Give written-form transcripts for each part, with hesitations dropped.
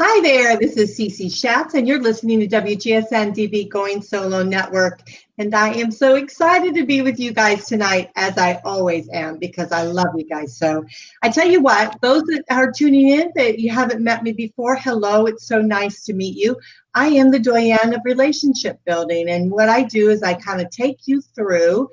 Hi there, this is Cece Schatz, and you're listening to WGSN-DB Going Solo Network. And I am so excited to be with you guys tonight, as I always am, because I love you guys. So I tell you what, those that are tuning in that you haven't met me before, hello, it's so nice to meet you. I am the doyenne of relationship building, and what I do is I kind of take you through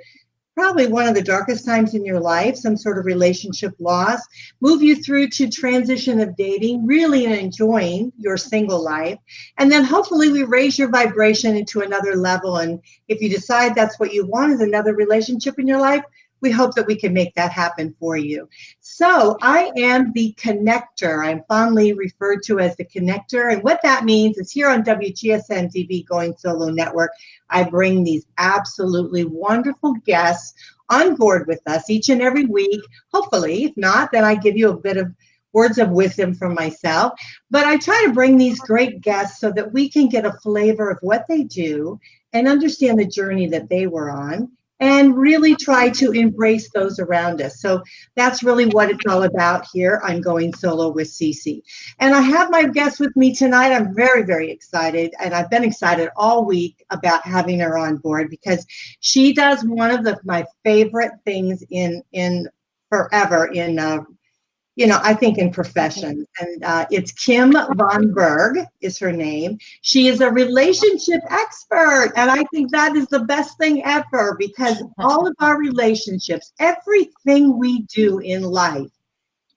probably one of the darkest times in your life, some sort of relationship loss, move you through to transition of dating, really enjoying your single life. And then hopefully we raise your vibration into another level. And if you decide that's what you want is another relationship in your life, we hope that we can make that happen for you. So I am the connector. I'm fondly referred to as the connector. And what that means is here on WGSN-DB Going Solo Network, I bring these absolutely wonderful guests on board with us each and every week. Hopefully, if not, then I give you a bit of words of wisdom from myself. But I try to bring these great guests so that we can get a flavor of what they do and understand the journey that they were on, and really try to embrace those around us. So that's really what it's all about here on Going Solo with Cece. And I have my guest with me tonight. I'm very, very excited, and I've been excited all week about having her on board because she does one of my favorite things in forever in I think in profession. And it's Kim von Berg is her name. She is a relationship expert. And I think that is the best thing ever because all of our relationships, everything we do in life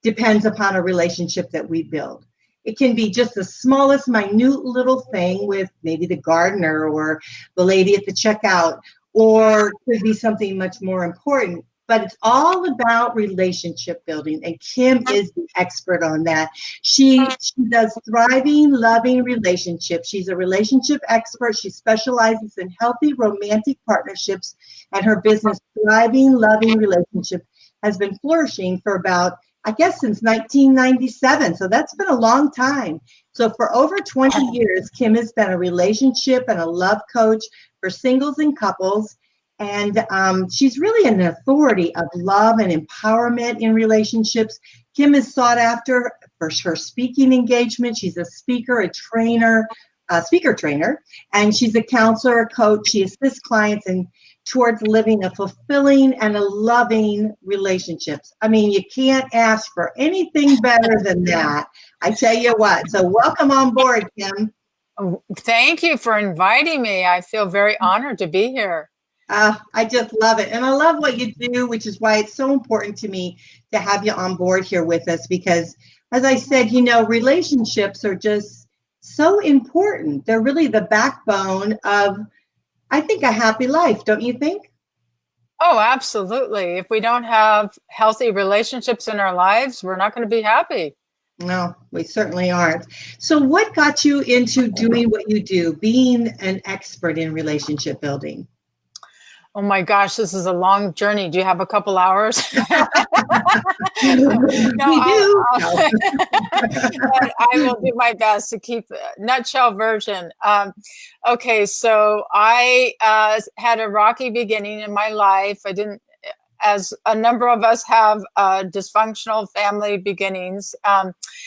depends upon a relationship that we build. It can be just the smallest, minute little thing with maybe the gardener or the lady at the checkout, or could be something much more important. But it's all about relationship building, and Kim is the expert on that. She does thriving, loving relationships. She's a relationship expert. She specializes in healthy romantic partnerships, and her business, Thriving, Loving Relationship, has been flourishing for about, I guess, since 1997. So that's been a long time. So for over 20 years, Kim has been a relationship and a love coach for singles and couples. And she's really an authority of love and empowerment in relationships. Kim is sought after for her speaking engagement. She's a speaker, a trainer, a speaker trainer, and she's a counselor, a coach. She assists clients towards living a fulfilling and a loving relationships. I mean, you can't ask for anything better than that. I tell you what. So welcome on board, Kim. Thank you for inviting me. I feel very honored to be here. I just love it. And I love what you do, which is why it's so important to me to have you on board here with us. Because as I said, relationships are just so important. They're really the backbone of, I think, a happy life. Don't you think? Oh, absolutely. If we don't have healthy relationships in our lives, we're not going to be happy. No, we certainly aren't. So what got you into doing what you do, being an expert in relationship building? Oh my gosh, this is a long journey. Do you have a couple hours? No, we do. But I will do my best to keep a nutshell version. Okay, so I had a rocky beginning in my life. I didn't, as a number of us have dysfunctional family beginnings.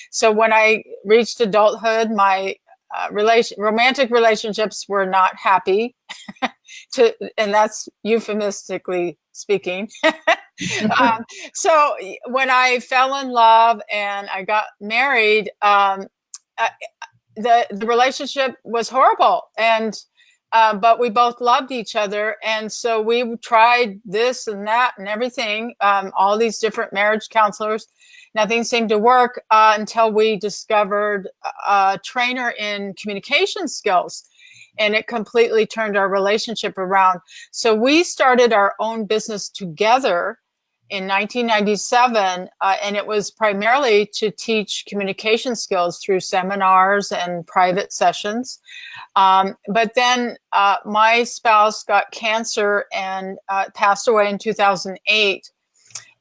So when I reached adulthood, my romantic relationships were not happy, and that's euphemistically speaking. So when I fell in love and I got married, the relationship was horrible, and but we both loved each other, and so we tried this and that and everything, all these different marriage counselors. Nothing seemed to work until we discovered a trainer in communication skills, and it completely turned our relationship around. So we started our own business together in 1997, and it was primarily to teach communication skills through seminars and private sessions. But then my spouse got cancer and passed away in 2008.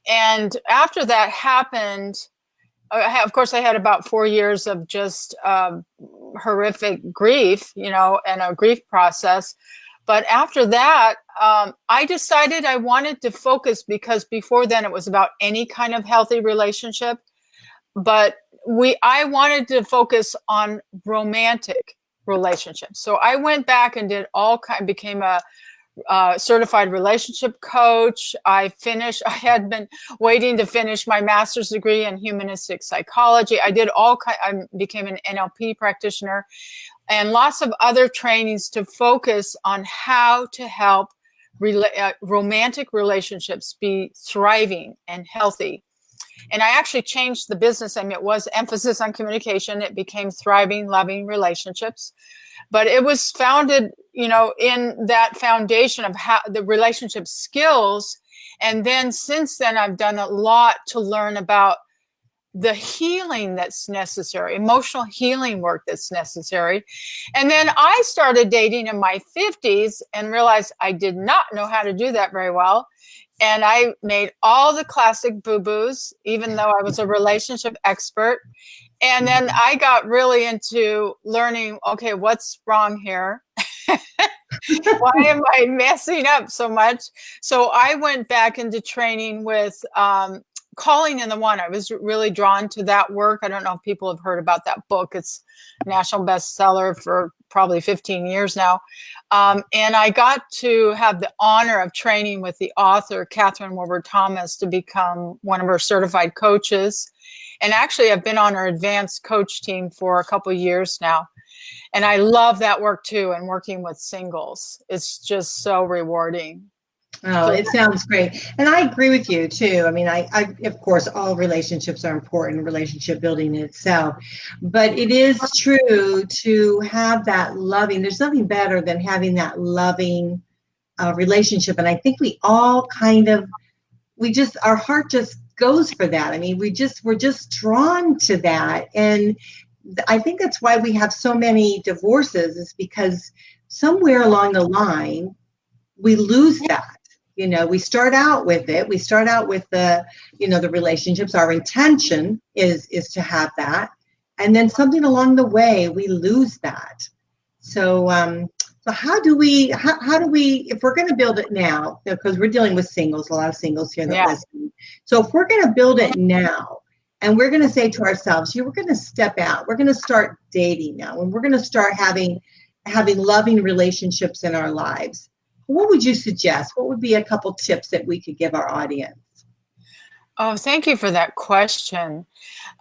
And after that happened, of course, I had about 4 years of just horrific grief, and a grief process. But after that, I decided I wanted to focus, because before then it was about any kind of healthy relationship. But I wanted to focus on romantic relationships. So I went back and became a certified relationship coach. I had been waiting to finish my master's degree in humanistic psychology. I became an NLP practitioner and lots of other trainings to focus on how to help romantic relationships be thriving and healthy. And I actually changed the business. I mean, it was emphasis on communication. It became thriving, loving relationships. But it was founded, in that foundation of how the relationship skills. And then since then, I've done a lot to learn about the healing that's necessary, emotional healing work that's necessary. And then I started dating in my 50s and realized I did not know how to do that very well. And I made all the classic boo-boos, even though I was a relationship expert. And then I got really into learning, okay, what's wrong here? Why am I messing up so much? So I went back into training with Calling in the One. I was really drawn to that work. I don't know if people have heard about that book. It's a national bestseller for probably 15 years now. And I got to have the honor of training with the author, Catherine Wilbur Thomas, to become one of her certified coaches. And actually, I've been on her advanced coach team for a couple of years now. And I love that work too, and working with singles. It's just so rewarding. Oh, it sounds great. And I agree with you too. I mean, I of course, all relationships are important, relationship building in itself, but it is true to have that loving, there's nothing better than having that loving relationship. And I think we all our heart just goes for that. I mean, we're just drawn to that. And I think that's why we have so many divorces, is because somewhere along the line, we lose that. We start out with it. We start out with the relationships. Our intention is to have that. And then something along the way, we lose that. So how do we, if we're going to build it now, because we're dealing with singles, a lot of singles here that listen. So if we're going to build it now, and we're going to say to ourselves, we're going to step out, we're going to start dating now, and we're going to start having loving relationships in our lives. What would you suggest? What would be a couple tips that we could give our audience? Oh, thank you for that question.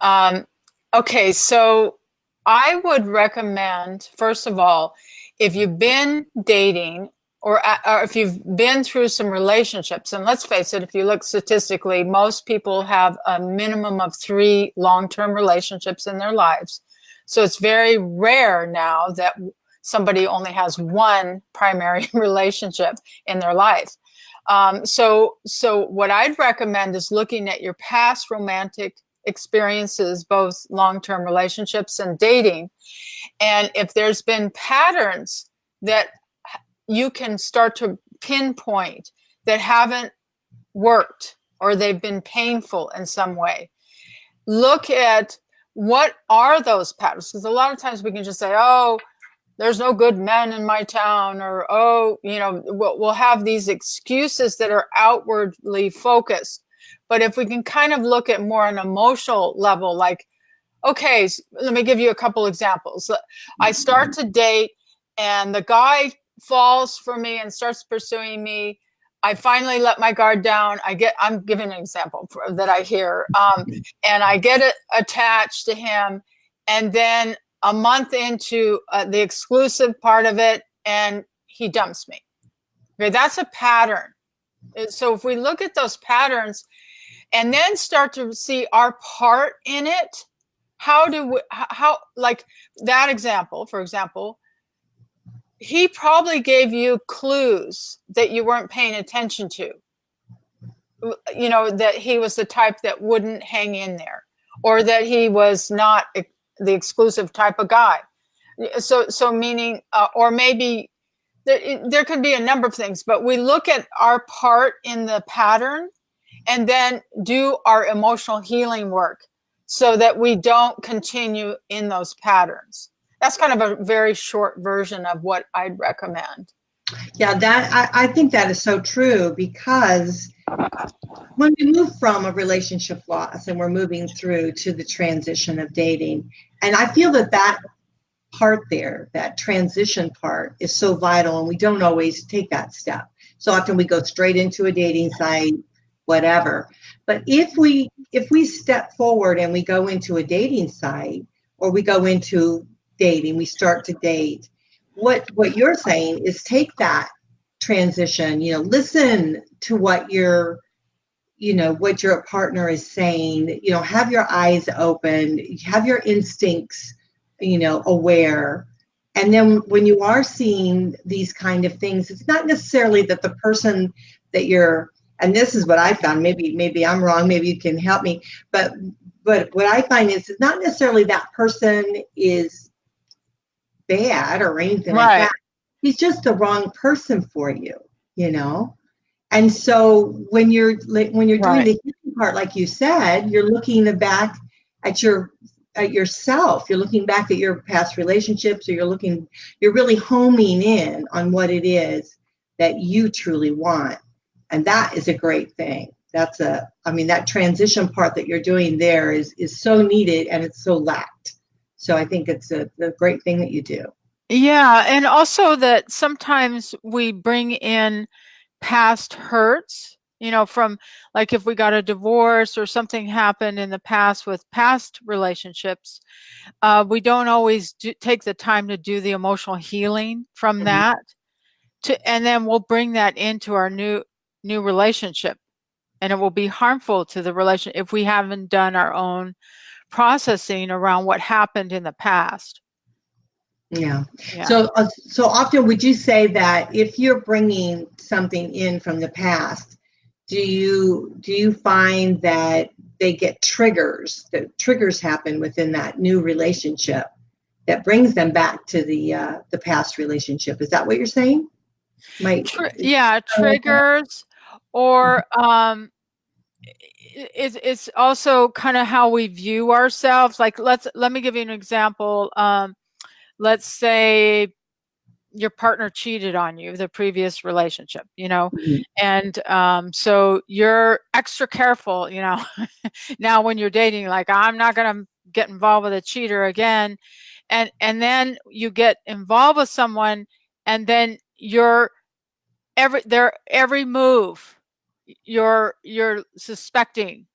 Okay, so I would recommend, first of all, if you've been dating or if you've been through some relationships, and let's face it, if you look statistically, most people have a minimum of 3 long-term relationships in their lives. So it's very rare now that somebody only has one primary relationship in their life. So what I'd recommend is looking at your past romantic experiences, both long-term relationships and dating. And if there's been patterns that you can start to pinpoint that haven't worked or they've been painful in some way, look at what are those patterns. Because a lot of times we can just say, oh, there's no good men in my town, or, oh, we'll have these excuses that are outwardly focused. But if we can kind of look at more an emotional level, like, okay, let me give you a couple examples. I start to date and the guy falls for me and starts pursuing me. I finally let my guard down. I'm giving an example that I hear, and I get attached to him. And then a month into the exclusive part of it, and he dumps me. Okay, that's a pattern. So if we look at those patterns and then start to see our part in it, like that example, for example, he probably gave you clues that you weren't paying attention to. That he was the type that wouldn't hang in there, or that he was not the exclusive type of guy. So meaning, or maybe there could be a number of things, but we look at our part in the pattern and then do our emotional healing work so that we don't continue in those patterns. That's kind of a very short version of what I'd recommend. Yeah, I think that is so true, because When we move from a relationship loss and we're moving through to the transition of dating, and I feel that part there, that transition part, is so vital, and we don't always take that step. So often we go straight into a dating site, whatever. But if we step forward and we go into a dating site, or we go into dating, we start to date, what you're saying is take that transition, listen to what your partner is saying, have your eyes open, have your instincts, aware. And then when you are seeing these kind of things, it's not necessarily that the person that you're, and this is what I found, maybe I'm wrong, maybe you can help me, but what I find is it's not necessarily that person is bad or anything like that. He's just the wrong person for you, And so when you're doing the healing part, like you said, you're looking back at yourself. You're looking back at your past relationships, or you're really homing in on what it is that you truly want. And that is a great thing. That transition part that you're doing there is so needed, and it's so lacked. So I think it's a great thing that you do. Yeah. And also that sometimes we bring in past hurts, from like if we got a divorce or something happened in the past with past relationships, we don't always take the time to do the emotional healing from that, and then we'll bring that into our new relationship, and it will be harmful to the relationship if we haven't done our own processing around what happened in the past. Yeah. So often, would you say that if you're bringing something in from the past, do you find that they get triggers? That triggers happen within that new relationship that brings them back to the past relationship? Is that what you're saying? Triggers, or it's also kind of how we view ourselves. Like let me give you an example. Let's say your partner cheated on you, the previous relationship, and so you're extra careful, now when you're dating, like, I'm not going to get involved with a cheater again. And then you get involved with someone, and then every move you're suspecting,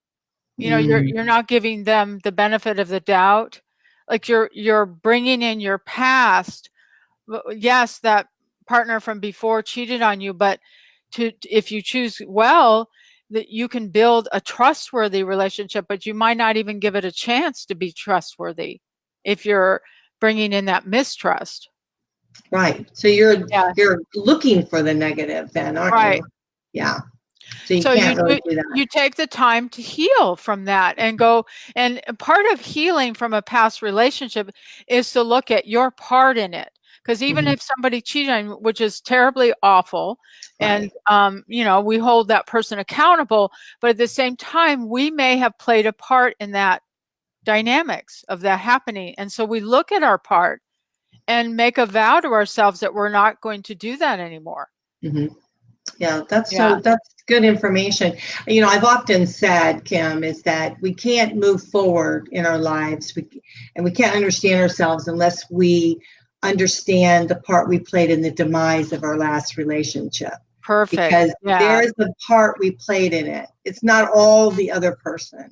you're not giving them the benefit of the doubt. Like you're bringing in your past. Yes, that partner from before cheated on you, but if you choose well, that you can build a trustworthy relationship, but you might not even give it a chance to be trustworthy if you're bringing in that mistrust. Right. So you're looking for the negative then, aren't you? Yeah. So you can't really do that. You take the time to heal from that and go. And part of healing from a past relationship is to look at your part in it. Because even if somebody cheated on you, which is terribly awful, and we hold that person accountable, but at the same time, we may have played a part in that dynamics of that happening. And so we look at our part and make a vow to ourselves that we're not going to do that anymore. Yeah, that's good information. I've often said, Kim, is that we can't move forward in our lives, and we can't understand ourselves unless we understand the part we played in the demise of our last relationship. Perfect. Because there is the part we played in it. It's not all the other person.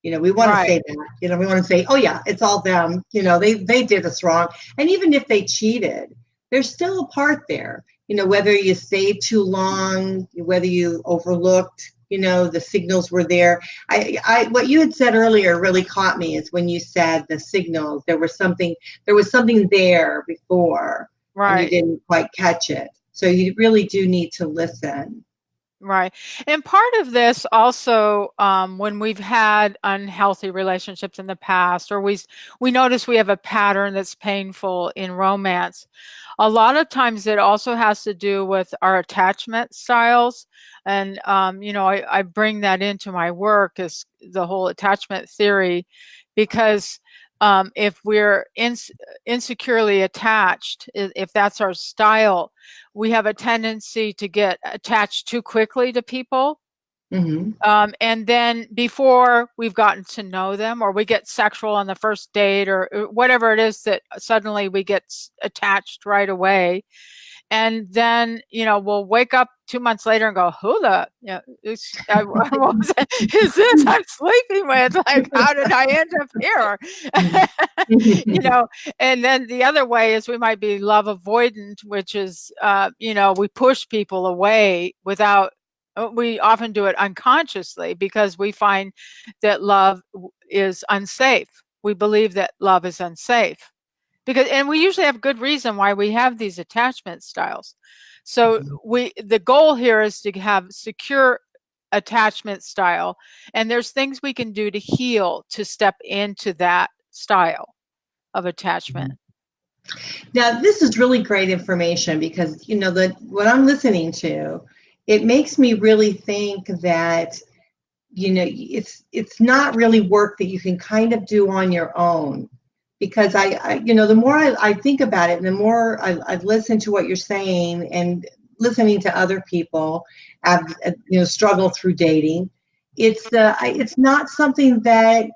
We want to say that. We want to say, oh yeah, it's all them. They did us wrong. And even if they cheated, there's still a part there. Whether you stayed too long, whether you overlooked, the signals were there. What you had said earlier really caught me, is when you said the signals, there was something there before, and you didn't quite catch it. So you really do need to listen. Right. And part of this also, when we've had unhealthy relationships in the past, or we notice we have a pattern that's painful in romance, a lot of times it also has to do with our attachment styles. And, I bring that into my work, as the whole attachment theory, because if we're insecurely attached, if that's our style, we have a tendency to get attached too quickly to people. And then before we've gotten to know them, or we get sexual on the first date, or whatever it is that suddenly we get attached right away. And then, we'll wake up 2 months later and go, who the, what is this I'm sleeping with? Like, how did I end up here? And then the other way is we might be love avoidant, which is, we push people away we often do it unconsciously because we find that love is unsafe. We believe that love is unsafe. And we usually have good reason why we have these attachment styles. So the goal here is to have secure attachment style, and there's things we can do to heal, to step into that style of attachment. Now, this is really great information because, what I'm listening to, it makes me really think that, it's not really work that you can kind of do on your own. Because the more I think about it, and the more I've listened to what you're saying and listening to other people, struggle through dating, it's not something that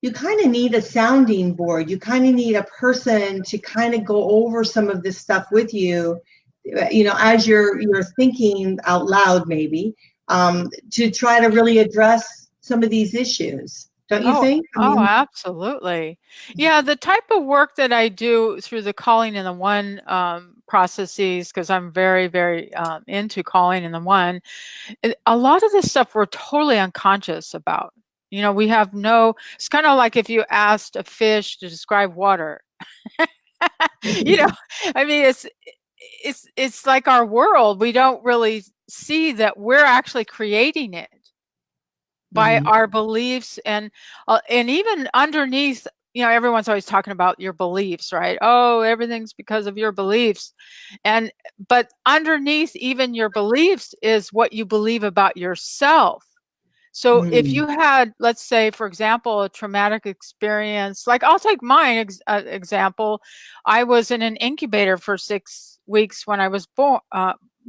you kind of need a sounding board. You kind of need a person to kind of go over some of this stuff with you, as you're thinking out loud, maybe, to try to really address some of these issues. Don't you think? Absolutely. Yeah, the type of work that I do through the calling in the one processes, because I'm very, very into calling in the one, a lot of this stuff we're totally unconscious about. We have it's kind of like if you asked a fish to describe water. I mean, it's like our world. We don't really see that we're actually creating it by our beliefs, and even underneath, everyone's always talking about your beliefs, right? Oh, everything's because of your beliefs. But underneath even your beliefs is what you believe about yourself. So if you had, let's say, for example, a traumatic experience, like I'll take mine example. I was in an incubator for 6 weeks when I was born,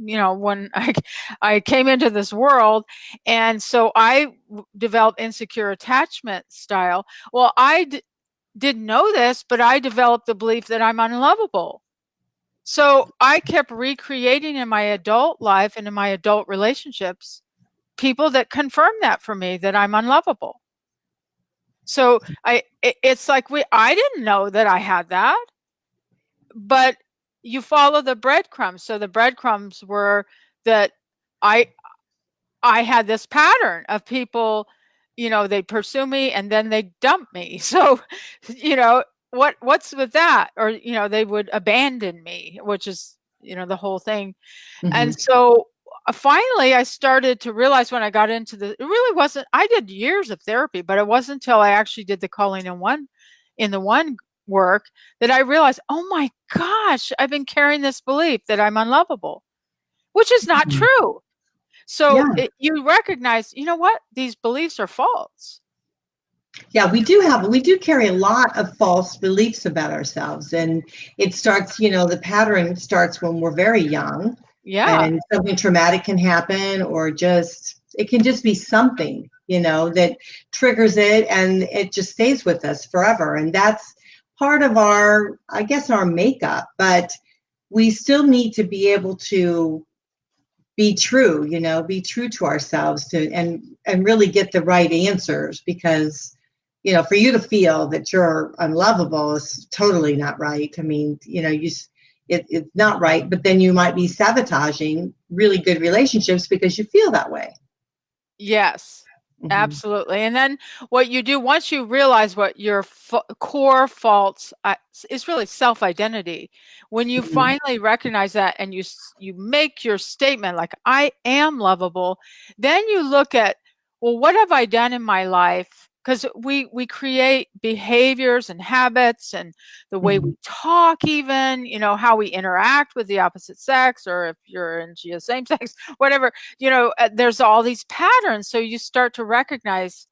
when I came into this world. And so I developed insecure attachment style. Well, I didn't know this, but I developed the belief that I'm unlovable. So I kept recreating in my adult life and in my adult relationships people that confirm that for me, that I'm unlovable. So it's like I didn't know that I had that, but you follow the breadcrumbs. So the breadcrumbs were that I had this pattern of people, they pursue me and then they dump me. So, what's with that? Or, they would abandon me, which is, the whole thing. And so finally I started to realize when I got into it really wasn't, I did years of therapy, but it wasn't until I actually did the calling in the one work that I realized, oh my gosh, I've been carrying this belief that I'm unlovable, which is not true. So you recognize, what? These beliefs are false. Yeah, we do carry a lot of false beliefs about ourselves. And it starts, the pattern starts when we're very young. Yeah. And something traumatic can happen, or it can just be something, that triggers it, and it just stays with us forever. And that's part of our makeup. But we still need to be able to be true, be true to ourselves and really get the right answers, because, for you to feel that you're unlovable is totally not right. I mean, it's not right, but then you might be sabotaging really good relationships because you feel that way. Yes, absolutely. And then what you do once you realize what your core faults is really self-identity. When you finally recognize that and you make your statement like, I am lovable, then you look at, well, what have I done in my life? Because we create behaviors and habits and the way we talk, even, how we interact with the opposite sex, or if you're in same sex, whatever, there's all these patterns. So you start to recognize,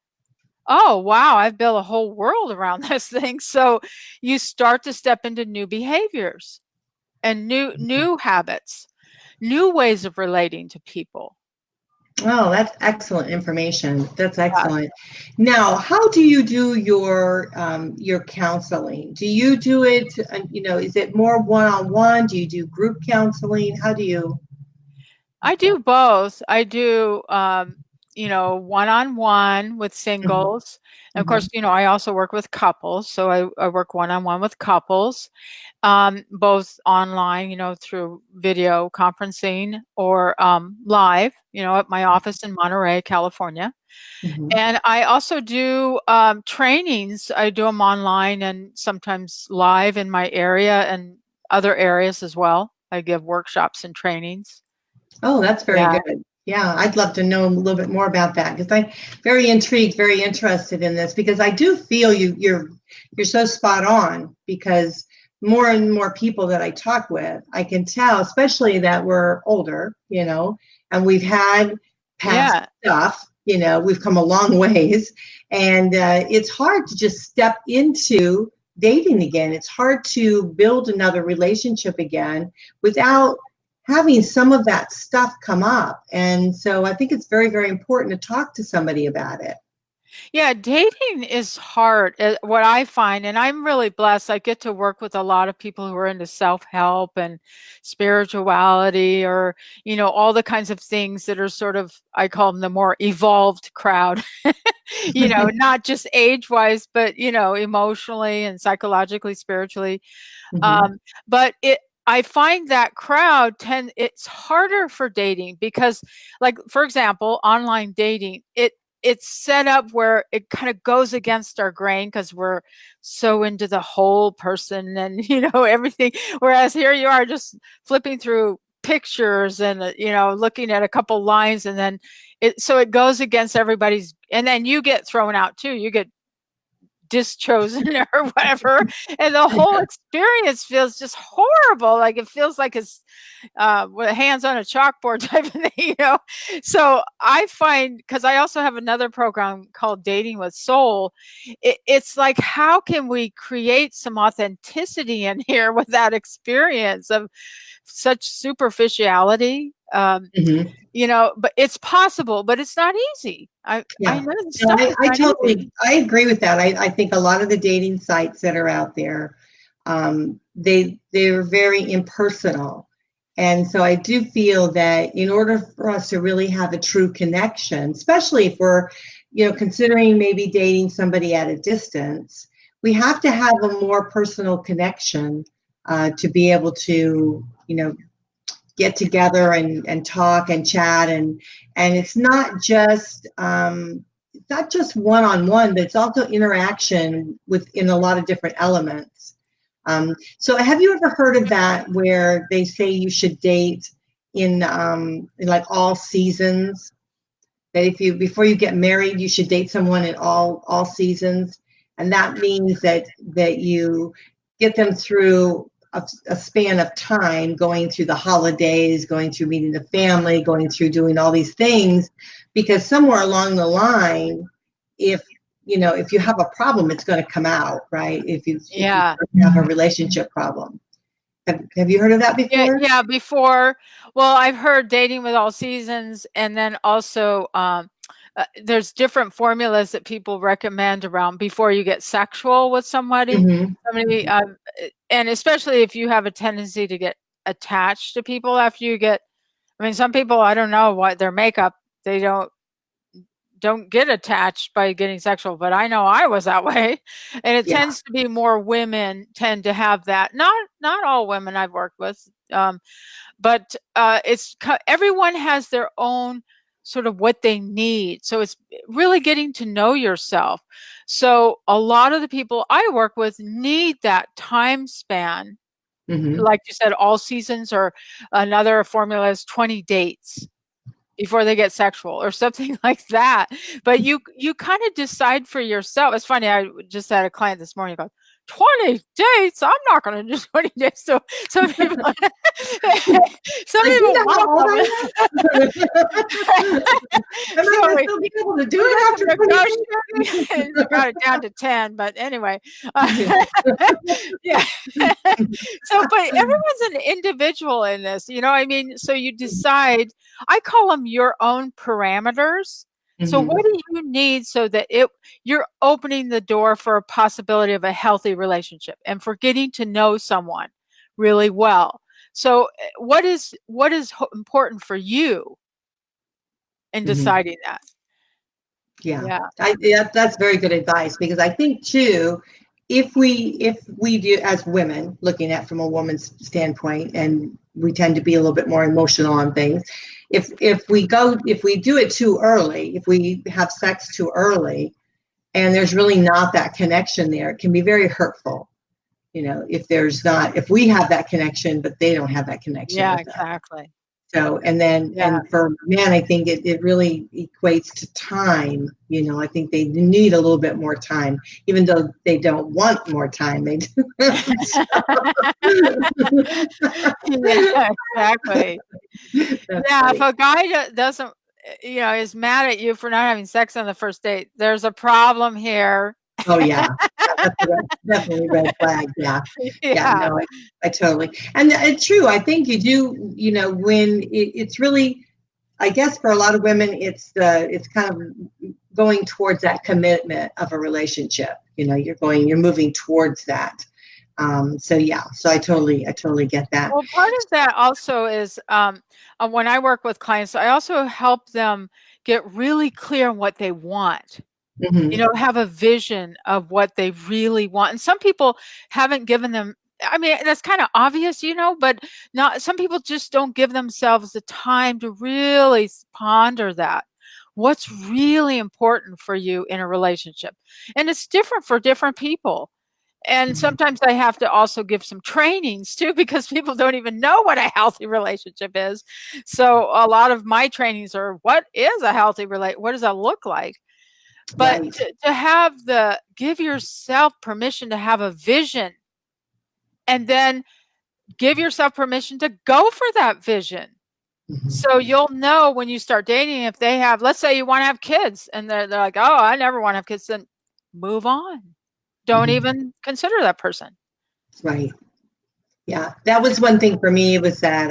oh, wow, I've built a whole world around this thing. So you start to step into new behaviors and new habits, new ways of relating to people. Oh, that's excellent information. That's Yeah. excellent. Now, how do you do your counseling? Do you do it, is it more one-on-one? Do you do group counseling? How do you? I do both. I do, one-on-one with Mhm, singles. And of course, mhm, I also work with couples. So I work one-on-one with couples, both online, through video conferencing or live, at my office in Monterey, California. mhm. And I also do trainings. I do them online and sometimes live in my area and other areas as well. I give workshops and trainings. Oh, that's very Yeah. good. Yeah, I'd love to know a little bit more about that because I'm very intrigued, very interested in this because I do feel you're so spot on because more and more people that I talk with, I can tell, especially that we're older, and we've had past Yeah. stuff, we've come a long ways, and it's hard to just step into dating again. It's hard to build another relationship again without having some of that stuff come up. And so I think it's very, very important to talk to somebody about it. Yeah, dating is hard, what I find, and I'm really blessed. I get to work with a lot of people who are into self-help and spirituality or, all the kinds of things that are sort of, I call them the more evolved crowd, not just age-wise, but, emotionally and psychologically, spiritually. Hmm. But I find that it's harder for dating because, like, for example, online dating, it's set up where it kind of goes against our grain because we're so into the whole person and everything. Whereas here you are just flipping through pictures and looking at a couple lines, and then it goes against everybody's, and then you get thrown out too. You get dischosen or whatever, and the whole experience feels just horrible. Like it feels like it's with hands on a chalkboard type of thing. So I find, because I also have another program called Dating with Soul, it's like, how can we create some authenticity in here with that experience of such superficiality? Hmm. But it's possible, but it's not easy. I Yeah. know the No, stuff is not easy. I agree with that. I think a lot of the dating sites that are out there, they're very impersonal. And so I do feel that in order for us to really have a true connection, especially if we're, considering maybe dating somebody at a distance, we have to have a more personal connection to be able to, get together and talk and chat and it's not just one-on-one, but it's also interaction within a lot of different elements. So have you ever heard of that where they say you should date in like all seasons, that if you before you get married you should date someone in all seasons, and that means that you get them through a span of time, going through the holidays, going through meeting the family, going through doing all these things, because somewhere along the line, if if you have a problem, it's going to come out, right? If you Yeah. have a relationship problem. Have you heard of that Yeah, before? yeah, before. Well, I've heard dating with all seasons, and then also there's different formulas that people recommend around before you get sexual with somebody. Hmm. Somebody, and especially if you have a tendency to get attached to people after you get. I mean, some people, I don't know what their makeup, they don't get attached by getting sexual, but I know I was that way. And it Yeah. tends to be more women tend to have that. Not all women I've worked with. But everyone has their own sort of what they need. So it's really getting to know yourself. So a lot of the people I work with need that time span. Hmm. Like you said, all seasons, or another formula is 20 dates before they get sexual or something like that. But you kind of decide for yourself. It's funny, I just had a client this morning go, 20 dates? I'm not going to do 20 dates. So some people Some Like, people you know how old want I am? Am I going to still be able to do it after 22? got it down to 10, but anyway. Yeah. Yeah. So, but everyone's an individual in this, you know, I mean, so you decide, I call them your own parameters. So Mhm. what do you need so that you're opening the door for a possibility of a healthy relationship and for getting to know someone really well? So what is important for you in Mhm. deciding that? Yeah. Yeah. Yeah, that's very good advice, because I think too, if we do, as women, looking at from a woman's standpoint, and we tend to be a little bit more emotional on things, if we do it too early, if we have sex too early and there's really not that connection there, it can be very hurtful. You know, if we have that connection but they don't have that connection Yeah, with us. exactly. So, Yeah. and for men, I think it really equates to time. You know, I think they need a little bit more time, even though they don't want more time. They do. Yeah, exactly. That's Yeah, if funny. a guy doesn't, you know, is mad at you for not having sex on the first date, there's a problem here. Oh yeah, that's definitely a red flag. Yeah, yeah. Yeah. No, I totally. And it's true. I think you do. You know, when it's really, I guess for a lot of women, it's kind of going towards that commitment of a relationship. You know, you're moving towards that. So yeah, so I totally get that. Well, part of that also is when I work with clients, I also help them get really clear on what they want. You Hmm. know, have a vision of what they really want. And some people haven't given them, I mean, that's kind of obvious, you know, but not, some people just don't give themselves the time to really ponder that. What's really important for you in a relationship? And it's different for different people. And sometimes I have to also give some trainings too, because people don't even know what a healthy relationship is. So a lot of my trainings are, what is a healthy relationship? What does that look like? But Right. to give yourself permission to have a vision, and then give yourself permission to go for that vision. Hmm. So you'll know when you start dating, if they have, let's say you want to have kids and they're like, oh, I never want to have kids, then move on. Don't Hmm. even consider that person. Right. Yeah, that was one thing for me, was that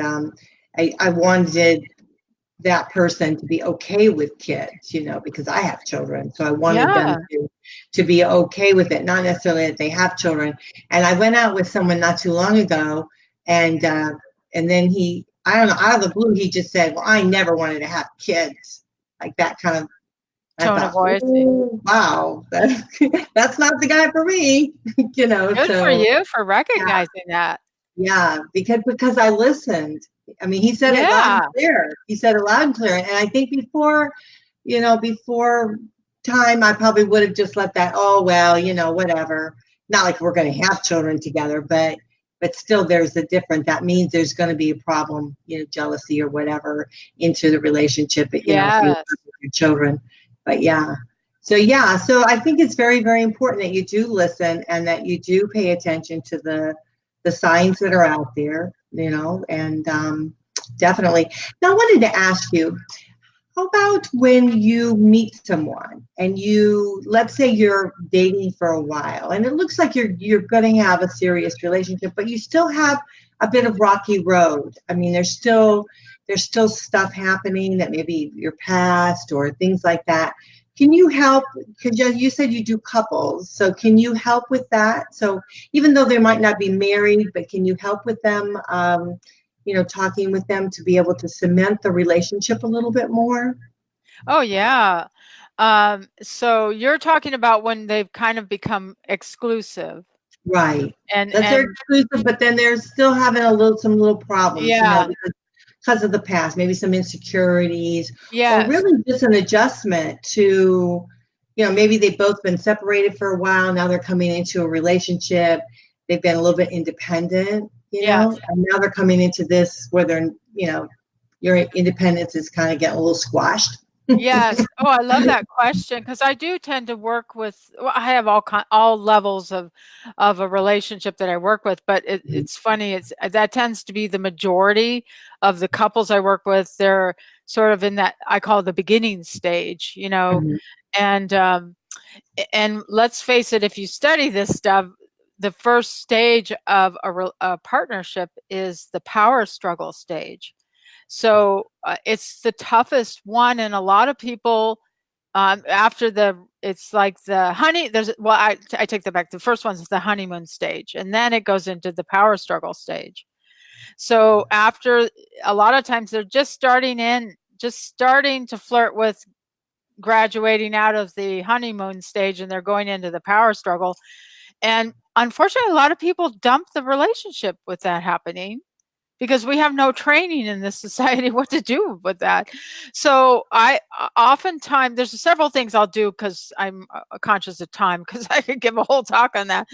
I wanted that person to be okay with kids, you know, because I have children. So I wanted them Yeah. to be okay with it, not necessarily that they have children. And I went out with someone not too long ago, and then I don't know, out of the blue, he just said, "Well, I never wanted to have kids," like that kind of. I Tone of thought, voice. "Ooh, wow, that's not the guy for me," you know. Good for So you for yeah, recognizing that. yeah, because I listened. I mean, he said it loud and Yeah. clear. He said it loud and clear. And I think before time, I probably would have just let that, oh, well, you know, whatever. Not like we're going to have children together, but still there's a difference. That means there's going to be a problem, you know, jealousy or whatever into the relationship, you know, if you have Yes. your children. But yeah. So I think it's very, very important that you do listen and that you do pay attention to the signs that are out there, you know, and definitely. Now, I wanted to ask you, how about when you meet someone and let's say you're dating for a while and it looks like you're going to have a serious relationship, but you still have a bit of rocky road. I mean, there's still stuff happening that maybe your past or things like that. Can you help? Because you said you do couples, so can you help with that? So even though they might not be married, but can you help with them? You know, talking with them to be able to cement the relationship a little bit more. Oh, yeah. So you're talking about when they've kind of become exclusive Right. That they're and exclusive, but then they're still having some little problems, you know, yeah, because of the past, maybe some insecurities, or yes. really just an adjustment to, you know, maybe they've both been separated for a while. Now they're coming into a relationship. They've been a little bit independent, you Yes. know, and now they're coming into this where they're, you know, your independence is kind of getting a little squashed. Yes. Oh, I love that question because I do tend to work with. Well, I have all levels of a relationship that I work with, but it's funny. It's that tends to be the majority of the couples I work with. They're sort of in that I call the beginning stage, Mhm. and let's face it, if you study this stuff, the first stage of a partnership is the power struggle stage. So it's the toughest one, and a lot of people it's like the honey. I take that back. The first one's the honeymoon stage, and then it goes into the power struggle stage. So after a lot of times they're just starting to flirt with graduating out of the honeymoon stage, and they're going into the power struggle. And unfortunately, a lot of people dump the relationship with that happening because we have no training in this society what to do with that. So I oftentimes there's several things I'll do because I'm conscious of time because I could give a whole talk on that.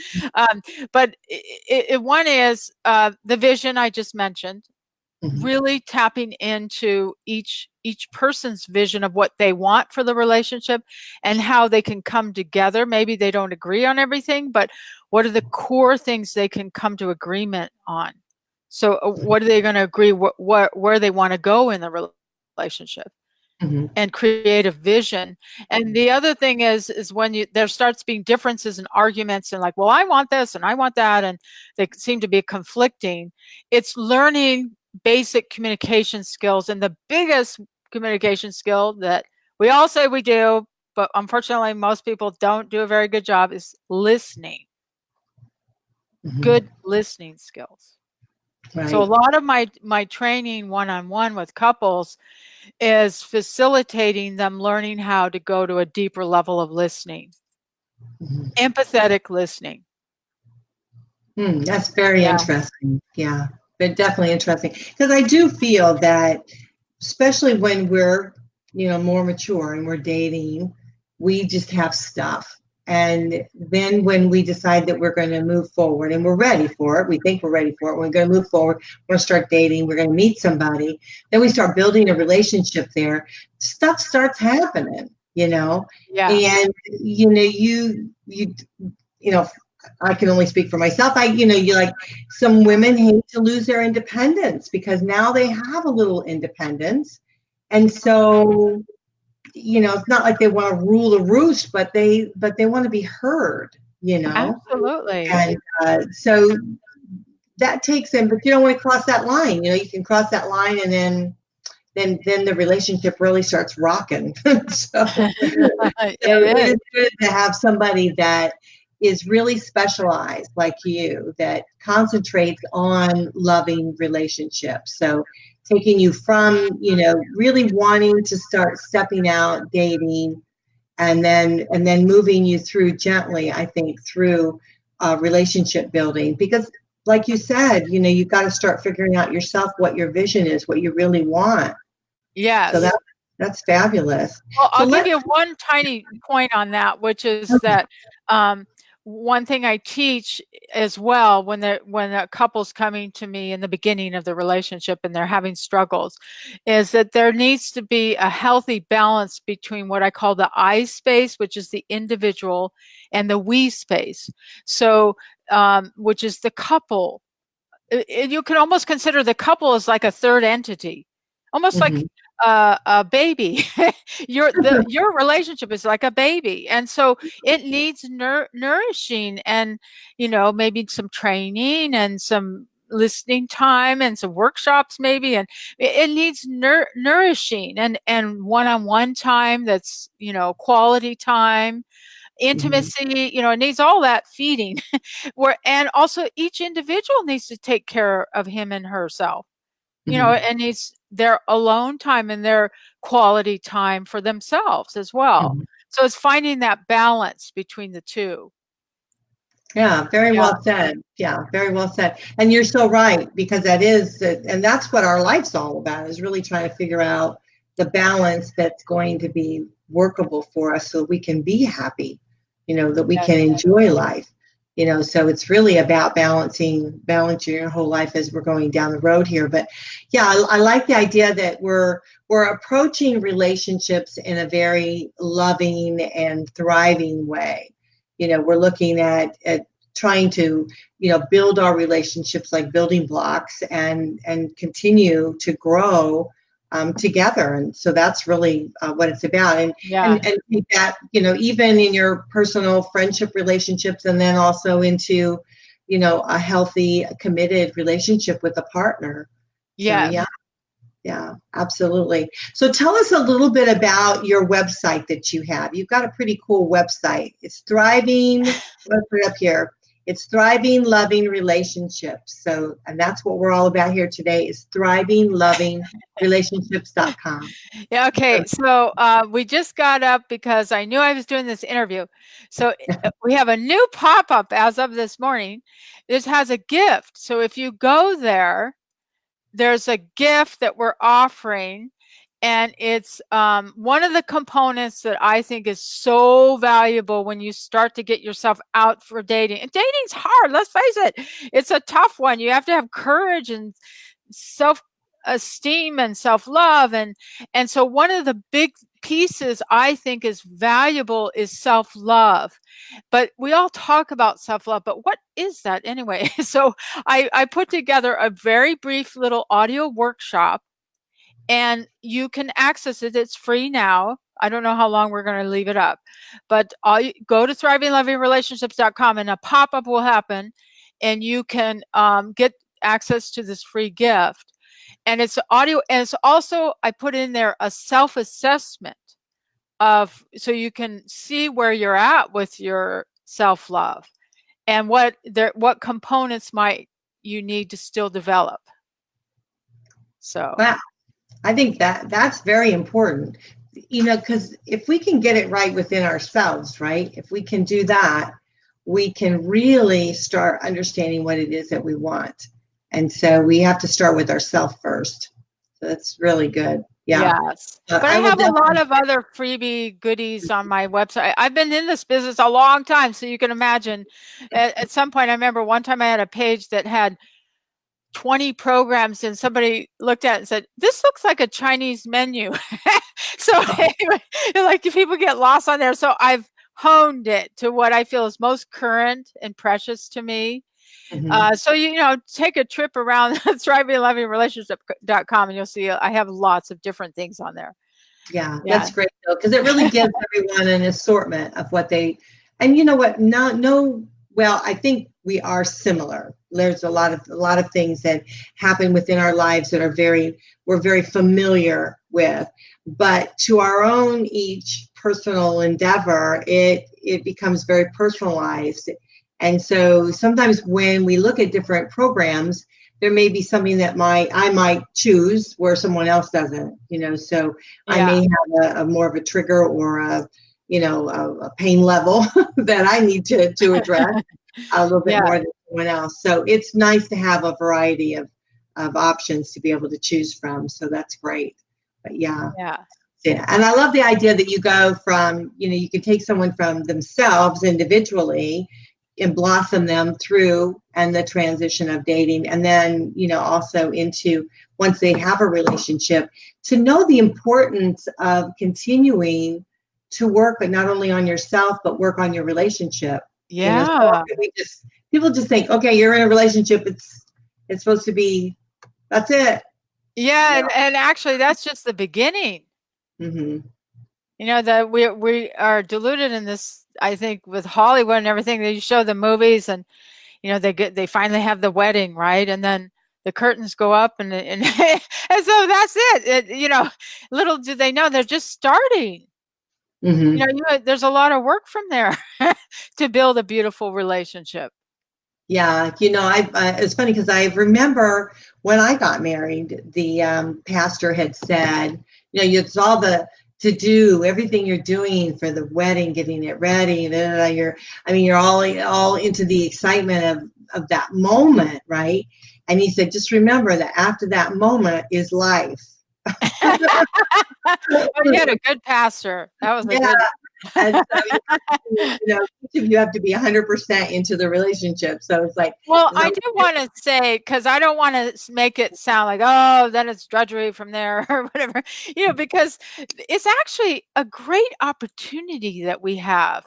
But one is the vision I just mentioned, Mhm. really tapping into each person's vision of what they want for the relationship and how they can come together. Maybe they don't agree on everything, but what are the core things they can come to agreement on? So what are they going to agree where they want to go in the relationship Mhm. and create a vision. And the other thing is when there starts being differences and arguments and like, well, I want this and I want that, and they seem to be conflicting. It's learning basic communication skills. And the biggest communication skill that we all say we do, but unfortunately most people don't do a very good job, is listening. Mhm. Good listening skills. So a Right. lot of my training one-on-one with couples is facilitating them learning how to go to a deeper level of listening. Mhm. Empathetic listening. That's very Yeah. interesting. Yeah, but definitely interesting because I do feel that, especially when we're, more mature and we're dating, we just have stuff. And then when we decide that we're going to move forward and we're ready for it, we think we're ready for it, we're going to move forward, we're going to start dating, we're going to meet somebody, then we start building a relationship there, stuff starts happening, Yeah. and, you know, I can only speak for myself. You like some women hate to lose their independence because now they have a little independence. And so, it's not like they want to rule the roost, but they want to be heard. Absolutely. And so that takes them, but you don't want to cross that line. You can cross that line and then the relationship really starts rocking. so It it is. is good to have somebody that is really specialized like you, that concentrates on loving relationships. So taking you from, really wanting to start stepping out, dating, and then moving you through gently, I think, through relationship building. Because like you said, you've got to start figuring out yourself what your vision is, what you really want. So Yes. that's fabulous. Well, So I'll give let's you one tiny point on that, which is that one thing I teach as well when a couple's coming to me in the beginning of the relationship and they're having struggles, is that there needs to be a healthy balance between what I call the I space, which is the individual, and the we space. So, which is the couple. You can almost consider the couple as like a third entity, almost like Mhm. a baby. Your relationship is like a baby, and so it needs nourishing, and maybe some training and some listening time and some workshops maybe, and it needs nourishing and one-on-one time that's quality time, Mhm. intimacy. It needs all that feeding. And also each individual needs to take care of him and herself, Mhm. and needs their alone time and their quality time for themselves as well. Mhm. So it's finding that balance between the two. Yeah, very Yeah. well said. Yeah, very well said. And you're so right, because and that's what our life's all about, is really trying to figure out the balance that's going to be workable for us so we can be happy, that we Yeah. can enjoy life. So it's really about balancing your whole life as we're going down the road here. But yeah, I like the idea that we're approaching relationships in a very loving and thriving way. We're looking at trying to, build our relationships like building blocks and continue to grow together. And so that's really what it's about. And that, even in your personal friendship relationships, and then also into, a healthy, committed relationship with a partner. Yeah. So, yeah, absolutely. So tell us a little bit about your website that you have. You've got a pretty cool website. It's Thriving, let's put it up here. It's Thriving Loving Relationships. So, and that's what we're all about here today, is thrivinglovingrelationships.com. Yeah, okay. So we just got up because I knew I was doing this interview. So we have a new pop-up as of this morning. This has a gift. So if you go there, there's a gift that we're offering. And it's one of the components that I think is so valuable when you start to get yourself out for dating. And dating's hard, let's face it. It's a tough one. You have to have courage and self-esteem and self-love. And so one of the big pieces I think is valuable is self-love. But we all talk about self-love, but what is that anyway? So I put together a very brief little audio workshop. And you can access it. It's free now. I don't know how long we're going to leave it up, but go to thrivinglovingrelationships.com and a pop-up will happen and you can get access to this free gift. And it's audio. And it's also, I put in there a self-assessment so you can see where you're at with your self-love and what components might you need to still develop. So. Wow. I think that's very important, because if we can get it right within ourselves, right? If we can do that, we can really start understanding what it is that we want. And so we have to start with ourselves first. So that's really good. Yeah. Yes. But I have a lot of other freebie goodies on my website. I've been in this business a long time. So you can imagine at some point, I remember one time I had a page that had 20 programs and somebody looked at it and said, this looks like a Chinese menu. So anyway, like people get lost on there. So I've honed it to what I feel is most current and precious to me. Mm-hmm. So, take a trip around thrivinglovingrelationship.com and you'll see I have lots of different things on there. Yeah. That's great though, because it really gives everyone an assortment of what they, and you know what, well, I think we are similar. There's a lot of things that happen within our lives that we're very familiar with, but to our own each personal endeavor, it becomes very personalized. And so sometimes when we look at different programs, there may be something that I might choose where someone else doesn't, so I may have a more of a trigger or a pain level that I need to address a little bit more than someone else. So it's nice to have a variety of options to be able to choose from. So that's great. But yeah. And I love the idea that you go from, you can take someone from themselves individually and blossom them through and the transition of dating. And then, also into once they have a relationship, to know the importance of continuing to work, but not only on yourself, but work on your relationship. Yeah. So people just think, okay, you're in a relationship. It's supposed to be, that's it. Yeah. And actually that's just the beginning. Mm-hmm. That we are deluded in this, I think, with Hollywood and everything. They show the movies and, they finally have the wedding, right? And then the curtains go up and and so that's it. Little do they know they're just starting. Mm-hmm. There's a lot of work from there to build a beautiful relationship. Yeah, it's funny because I remember when I got married, the pastor had said, it's all to do everything you're doing for the wedding, getting it ready. You're all into the excitement of that moment, right? And he said, just remember that after that moment is life. You had a good pastor. That was a good. And so, each of you have to be 100% into the relationship. So it's like, well, I do want to say, because I don't want to make it sound like, oh, then it's drudgery from there or whatever, because it's actually a great opportunity that we have,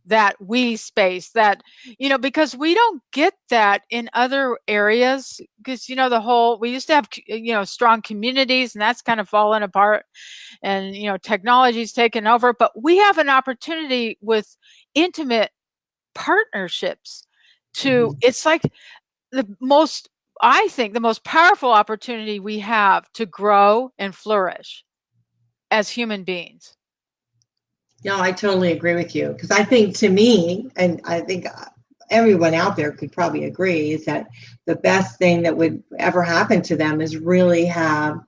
that we space, that, because we don't get that in other areas, because, we used to have, strong communities, and that's kind of fallen apart, and, technology's taken over, but we have an opportunity with intimate partnerships it's like I think the most powerful opportunity we have to grow and flourish as human beings. No, I totally agree with you, because I think, to me, and I think everyone out there could probably agree, is that the best thing that would ever happen to them is really have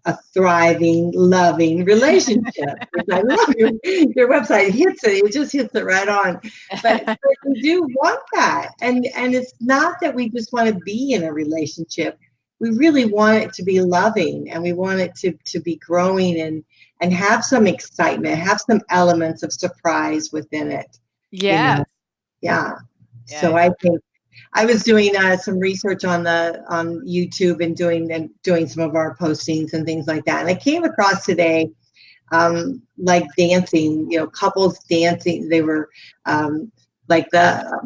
a thriving, loving relationship. I love your website. It just hits it right on. But we do want that. And it's not that we just want to be in a relationship. We really want it to be loving, and we want it to be growing and have some excitement, have some elements of surprise within it. Yeah. Yeah. So I think I was doing some research on YouTube and doing some of our postings and things like that. And I came across today, like dancing, couples dancing. They were like the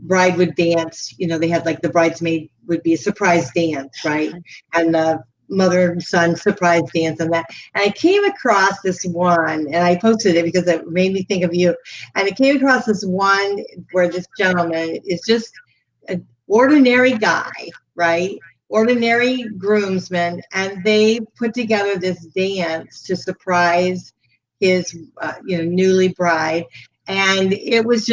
bride would dance. They had like the bridesmaid would be a surprise dance, right? And the mother and son surprise dance and that. And I came across this one, and I posted it because it made me think of you. And I came across this one where this gentleman is just an ordinary guy, right? Ordinary groomsmen, and they put together this dance to surprise his, newly bride. And it was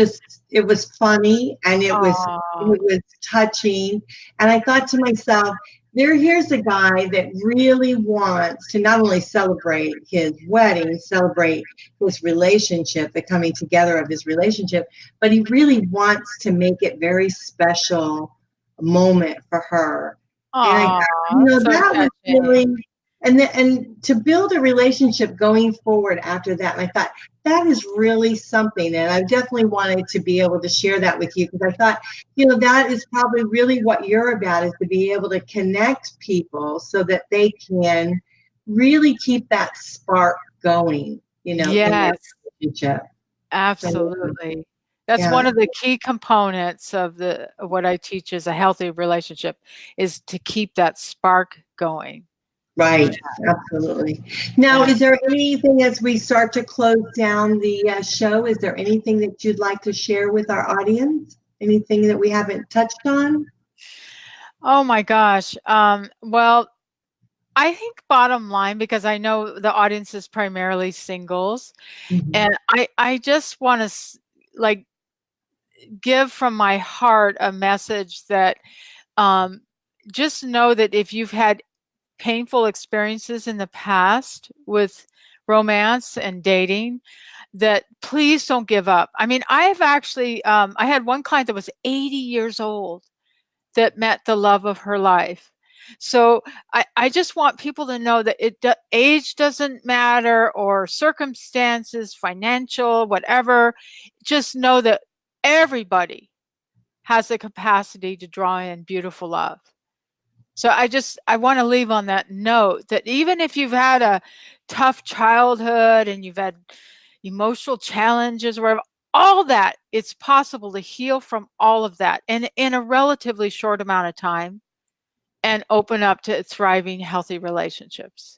funny, and it was touching. And I thought to myself, here's a guy that really wants to not only celebrate his wedding, celebrate his relationship, the coming together of his relationship, but he really wants to make it very special moment for her. Aww, and that was really, and to build a relationship going forward after that. And I thought, that is really something. And I definitely wanted to be able to share that with you, because I thought, that is probably really what you're about, is to be able to connect people so that they can really keep that spark going, in their relationship. Absolutely. That's one of the key components of what I teach is a healthy relationship, is to keep that spark going. Right, absolutely. Now, is there anything, as we start to close down the show, is there anything that you'd like to share with our audience? Anything that we haven't touched on? Oh my gosh. Well, I think bottom line, because I know the audience is primarily singles, and I just want to give from my heart a message that just know that if you've had painful experiences in the past with romance and dating, that please don't give up. I mean, I've actually, I had one client that was 80 years old that met the love of her life. So I just want people to know that age doesn't matter, or circumstances, financial, whatever. Just know that everybody has the capacity to draw in beautiful love. So I want to leave on that note that even if you've had a tough childhood and you've had emotional challenges or whatever, all that, it's possible to heal from all of that and in a relatively short amount of time, and open up to thriving, healthy relationships.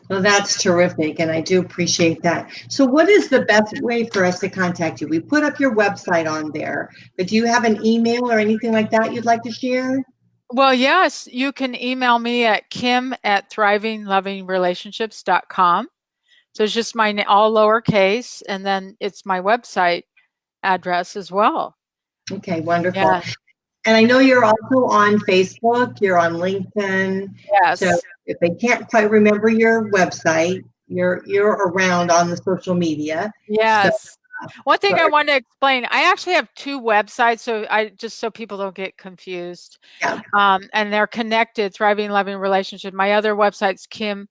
Well, that's terrific, and I do appreciate that. So what is the best way for us to contact you? We put up your website on there, but do you have an email or anything like that you'd like to share? Well, yes, you can email me at kim@thrivinglovingrelationships.com. So it's just my all lowercase, and then it's my website address as well. Okay, wonderful. Yeah. And I know you're also on Facebook, you're on LinkedIn. Yes. So if they can't quite remember your website, you're around on the social media. Yes. So, one thing I wanted to explain, I actually have two websites, so people don't get confused. Yeah. And they're connected, Thriving Loving Relationship. My other website's Kim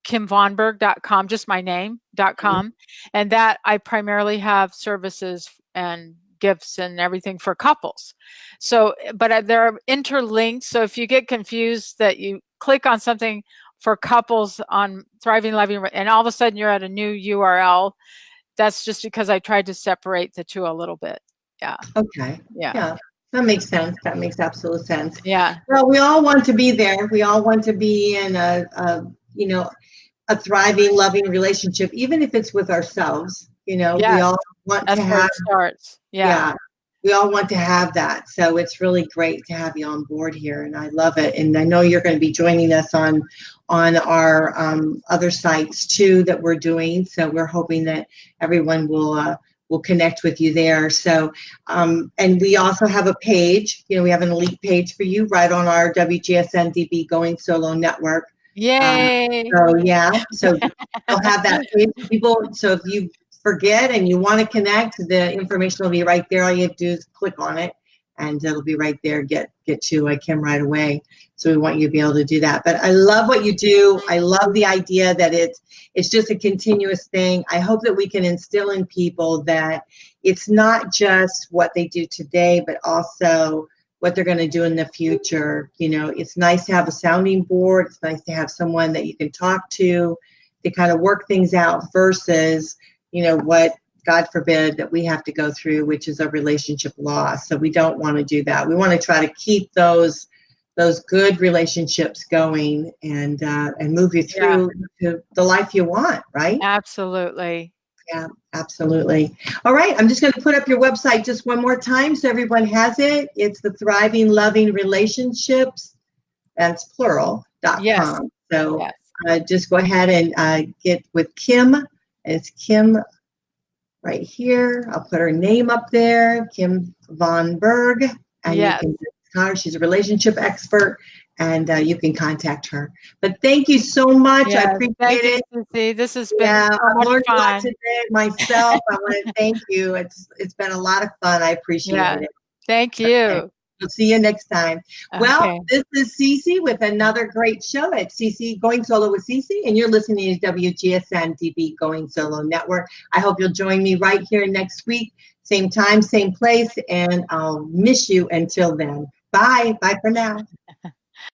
kimvonberg.com, just my name.com. And that I primarily have services and gifts and everything for couples. So, but they're interlinked. So if you get confused that you click on something for couples on Thriving Loving, and all of a sudden you're at a new URL, that's just because I tried to separate the two a little bit. Yeah. Okay. Yeah. Yeah. That makes sense. That makes absolute sense. Yeah. Well, we all want to be there. We all want to be in a thriving, loving relationship, even if it's with ourselves. Yes. We all want That's to where have. it starts. Yeah. We all want to have that. So it's really great to have you on board here, and I love it. And I know you're going to be joining us on our other sites too that we're doing. So we're hoping that everyone will connect with you there. So and we also have a page. We have an elite page for you right on our WGSN-DB Going Solo Network. Yay! So you'll have that page. So if you forget and you want to connect, the information will be right there. All you have to do is click on it, and it'll be right there. Get to Kim right away. So we want you to be able to do that. But I love what you do. I love the idea that it's just a continuous thing. I hope that we can instill in people that it's not just what they do today, but also what they're going to do in the future. It's nice to have a sounding board. It's nice to have someone that you can talk to kind of work things out versus, what, God forbid, that we have to go through, which is a relationship loss. So we don't want to do that. We want to try to keep those good relationships going and move you through to the life you want, right? Absolutely. Yeah, absolutely. All right. I'm just going to put up your website just one more time so everyone has it. It's the Thriving Loving Relationships, that's plural.com. Yes. So just go ahead and get with Kim. It's Kim right here. I'll put her name up there, Kim Von Berg. And you can contact her. She's a relationship expert. And you can contact her. But thank you so much. I appreciate it. Susie. This has been so I've much learned fun. a lot today myself. I want to thank you. It's been a lot of fun. I appreciate it. Thank you. Okay. We'll see you next time. Okay. Well, this is Cece with another great show at Cece Going Solo with Cece, and you're listening to WGSN-DB Going Solo Network. I hope you'll join me right here next week, same time, same place, and I'll miss you until then. Bye. Bye for now.